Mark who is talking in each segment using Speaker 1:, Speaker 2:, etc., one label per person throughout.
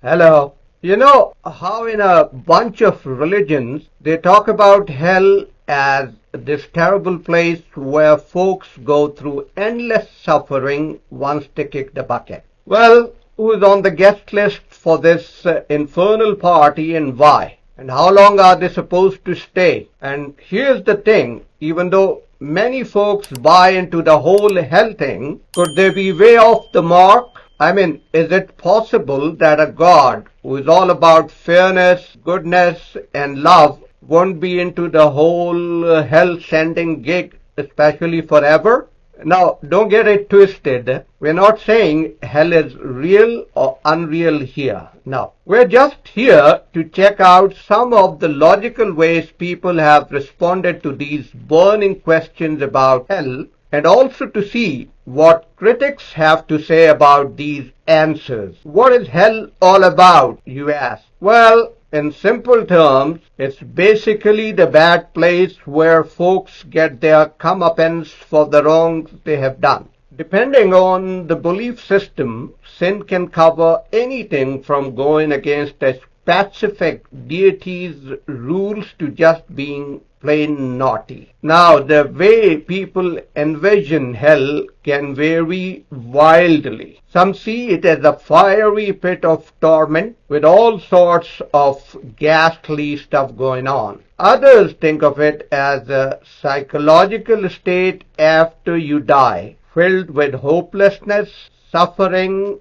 Speaker 1: Hello. You know how in a bunch of religions they talk about hell as this terrible place where folks go through endless suffering once they kick the bucket. Well, who's on the guest list for this infernal party and why? And how long are they supposed to stay? And here's the thing, even though many folks buy into the whole hell thing, could they be way off the mark? I mean, is it possible that a God who is all about fairness, goodness, and love won't be into the whole hell-sending gig, especially forever? Now, don't get it twisted. We're not saying hell is real or unreal here. No, we're just here to check out some of the logical ways people have responded to these burning questions about hell, and also to see what critics have to say about these answers. What is hell all about, you ask? Well, in simple terms, it's basically the bad place where folks get their comeuppance for the wrongs they have done. Depending on the belief system, sin can cover anything from going against a specific deity's rules to just being plain naughty. Now, the way people envision hell can vary wildly. Some see it as a fiery pit of torment with all sorts of ghastly stuff going on. Others think of it as a psychological state after you die, filled with hopelessness, suffering,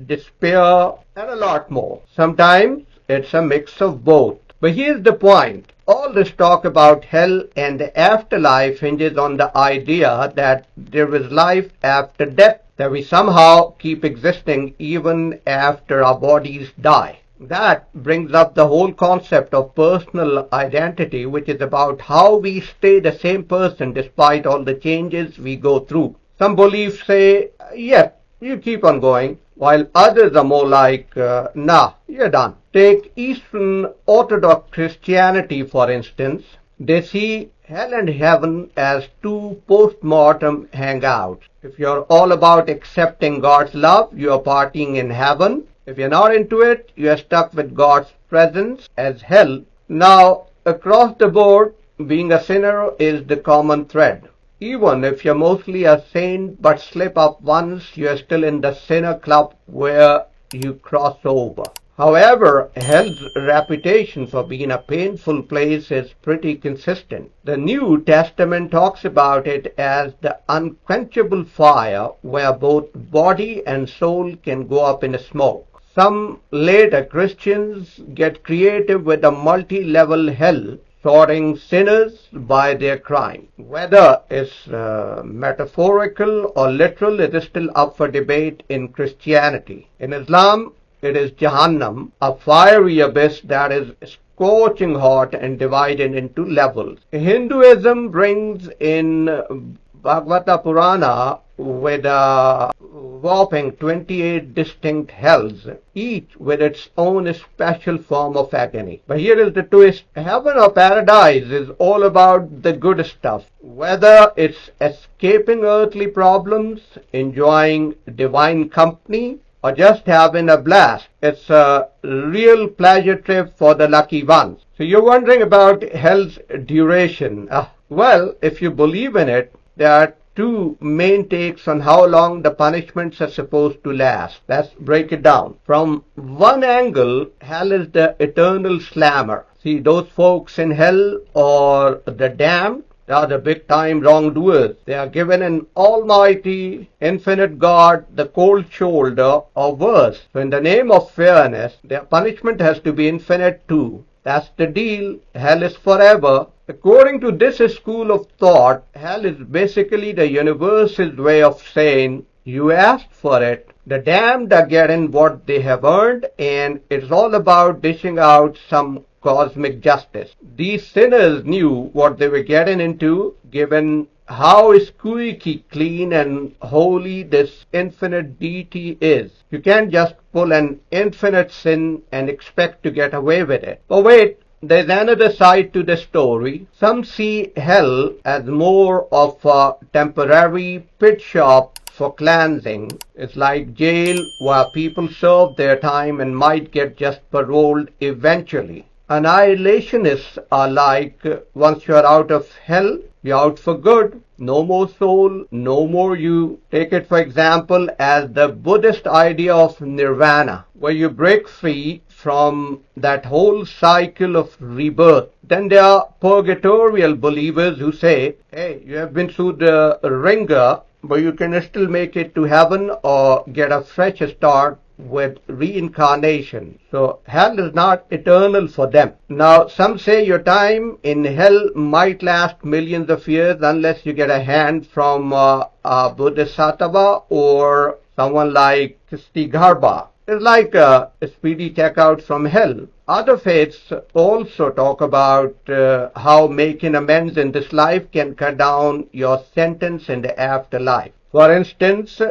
Speaker 1: despair, and a lot more. Sometimes it's a mix of both. But here's the point. All this talk about hell and the afterlife hinges on the idea that there is life after death, that we somehow keep existing even after our bodies die. That brings up the whole concept of personal identity, which is about how we stay the same person despite all the changes we go through. Some beliefs say, yes, you keep on going, while others are more like, nah, you're done. Take Eastern Orthodox Christianity, for instance. They see hell and heaven as two post-mortem hangouts. If you're all about accepting God's love, you're partying in heaven. If you're not into it, you're stuck with God's presence as hell. Now, across the board, being a sinner is the common thread. Even if you're mostly a saint but slip up once, you're still in the sinner club where you cross over. However, hell's reputation for being a painful place is pretty consistent. The New Testament talks about it as the unquenchable fire where both body and soul can go up in smoke. Some later Christians get creative with a multi-level hell, sorting sinners by their crime. Whether it's metaphorical or literal, it is still up for debate in Christianity. In Islam, it is Jahannam, a fiery abyss that is scorching hot and divided into levels. Hinduism brings in Bhagavata Purana with a whopping 28 distinct hells, each with its own special form of agony. But here is the twist. Heaven or paradise is all about the good stuff. Whether it's escaping earthly problems, enjoying divine company, or just having a blast, it's a real pleasure trip for the lucky ones. So you're wondering about hell's duration. Well, if you believe in it, there are two main takes on how long the punishments are supposed to last. Let's break it down. From one angle, hell is the eternal slammer. See, those folks in hell or the damned, they are the big-time wrongdoers. They are given an almighty, infinite God the cold shoulder or worse. So in the name of fairness, their punishment has to be infinite too. That's the deal. Hell is forever. According to this school of thought, hell is basically the universe's way of saying, you asked for it. The damned are getting what they have earned, and it's all about dishing out some cosmic justice. These sinners knew what they were getting into, given how squeaky clean and holy this infinite deity is. You can't just pull an infinite sin and expect to get away with it. But wait, there's another side to the story. Some see hell as more of a temporary pit shop for cleansing is like jail, where people serve their time and might get just paroled eventually. Annihilationists are like, once you're out of hell, you're out for good. No more soul, no more you. Take it for example as the Buddhist idea of nirvana, where you break free from that whole cycle of rebirth. Then there are purgatorial believers who say, hey, you have been through the ringer, but you can still make it to heaven or get a fresh start with reincarnation. So hell is not eternal for them. Now some say your time in hell might last millions of years unless you get a hand from a Bodhisattva or someone like Stigarbha. It's like a speedy checkout from hell. Other faiths also talk about how making amends in this life can cut down your sentence in the afterlife. For instance,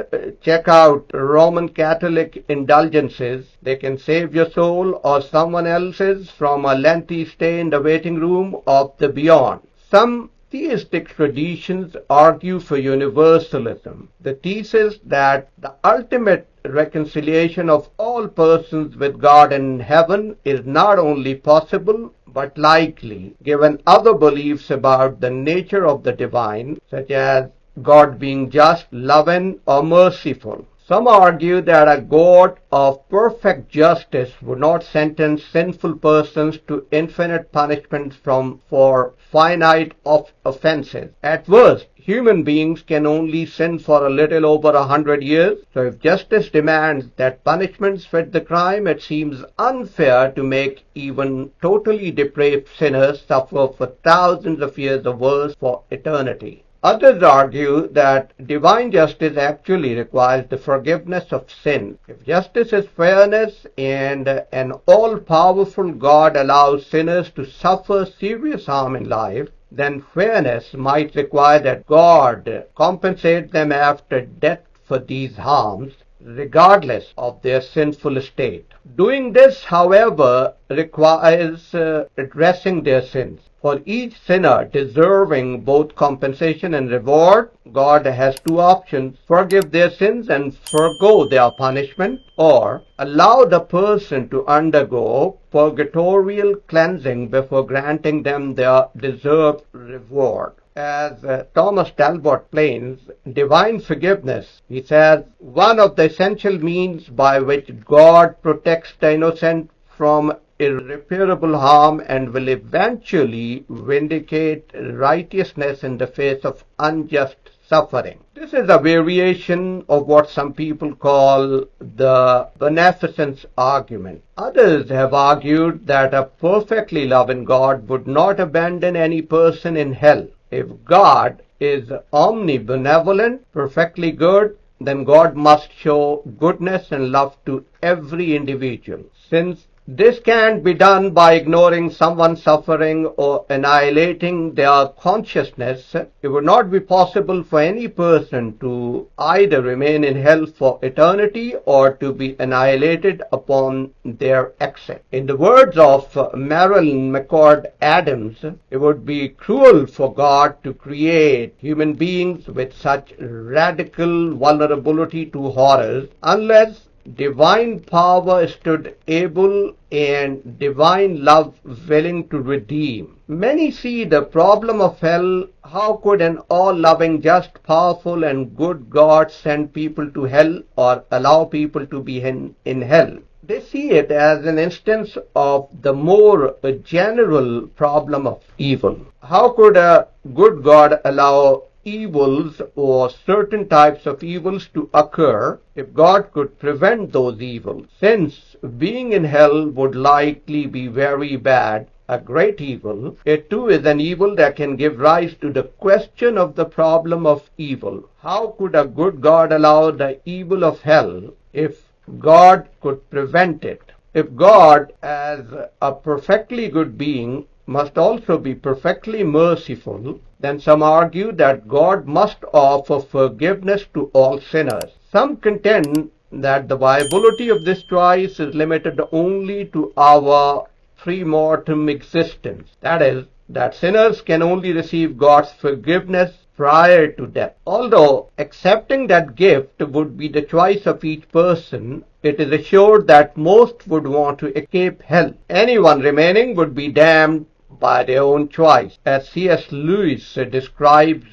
Speaker 1: check out Roman Catholic indulgences. They can save your soul or someone else's from a lengthy stay in the waiting room of the beyond. Some theistic traditions argue for universalism, the thesis that the ultimate reconciliation of all persons with God in heaven is not only possible but likely, given other beliefs about the nature of the divine, such as God being just, loving, or merciful. Some argue that a God of perfect justice would not sentence sinful persons to infinite punishment for finite offenses. At worst, human beings can only sin for a little over 100 years, so if justice demands that punishments fit the crime, it seems unfair to make even totally depraved sinners suffer for thousands of years or worse for eternity. Others argue that divine justice actually requires the forgiveness of sin. If justice is fairness and an all-powerful God allows sinners to suffer serious harm in life, then fairness might require that God compensate them after death for these harms, regardless of their sinful state. Doing this, however, requires addressing their sins. For each sinner deserving both compensation and reward, God has two options: forgive their sins and forgo their punishment, or allow the person to undergo purgatorial cleansing before granting them their deserved reward. As Thomas Talbot explains divine forgiveness, he says, one of the essential means by which God protects the innocent from irreparable harm and will eventually vindicate righteousness in the face of unjust suffering. This is a variation of what some people call the beneficence argument. Others have argued that a perfectly loving God would not abandon any person in hell. If God is omnibenevolent, perfectly good, then God must show goodness and love to every individual. Since this can't be done by ignoring someone's suffering or annihilating their consciousness, it would not be possible for any person to either remain in hell for eternity or to be annihilated upon their exit. In the words of Marilyn McCord Adams, it would be cruel for God to create human beings with such radical vulnerability to horrors unless divine power stood able and divine love willing to redeem. Many see the problem of hell. How could an all-loving, just, powerful and good God send people to hell or allow people to be in hell? They see it as an instance of the more general problem of evil. How could a good God allow evils or certain types of evils to occur if God could prevent those evils? Since being in hell would likely be very bad, a great evil, it too is an evil that can give rise to the question of the problem of evil. How could a good God allow the evil of hell if God could prevent it? If God, as a perfectly good being, must also be perfectly merciful, then some argue that God must offer forgiveness to all sinners. Some contend that the viability of this choice is limited only to our pre-mortem existence. That is, that sinners can only receive God's forgiveness prior to death. Although accepting that gift would be the choice of each person, it is assured that most would want to escape hell. Anyone remaining would be damned by their own choice. As C.S. Lewis describes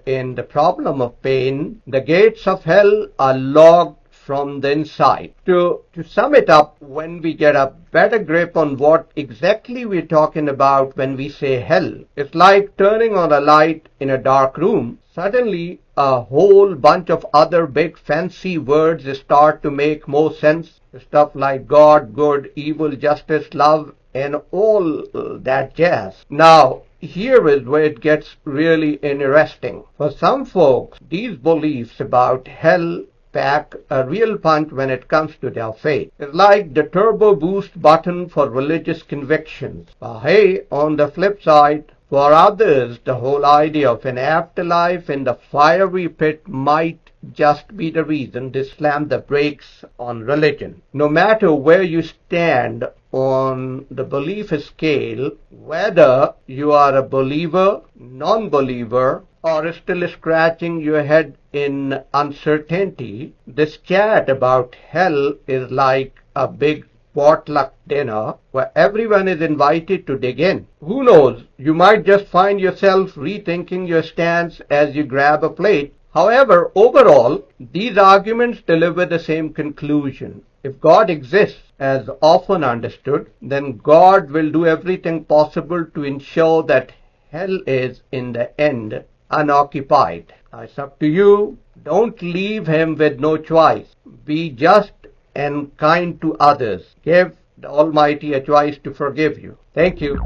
Speaker 1: in The Problem of Pain, the gates of hell are locked from the inside. To sum it up, when we get a better grip on what exactly we're talking about when we say hell, it's like turning on a light in a dark room. Suddenly, a whole bunch of other big fancy words start to make more sense. Stuff like God, good, evil, justice, love, and all that jazz. Now, here is where it gets really interesting. For some folks, these beliefs about hell pack a real punch when it comes to their faith. It's like the turbo boost button for religious convictions. But hey, on the flip side, for others, the whole idea of an afterlife in the fiery pit might just be the reason they slam the brakes on religion. No matter where you stand on the belief scale, whether you are a believer, non-believer, or still scratching your head in uncertainty, this chat about hell is like a big potluck dinner where everyone is invited to dig in. Who knows, you might just find yourself rethinking your stance as you grab a plate. However, overall, these arguments deliver the same conclusion. If God exists, as often understood, then God will do everything possible to ensure that hell is, in the end, unoccupied. Now it's up to you. Don't leave him with no choice. Be just and kind to others. Give the Almighty a choice to forgive you. Thank you.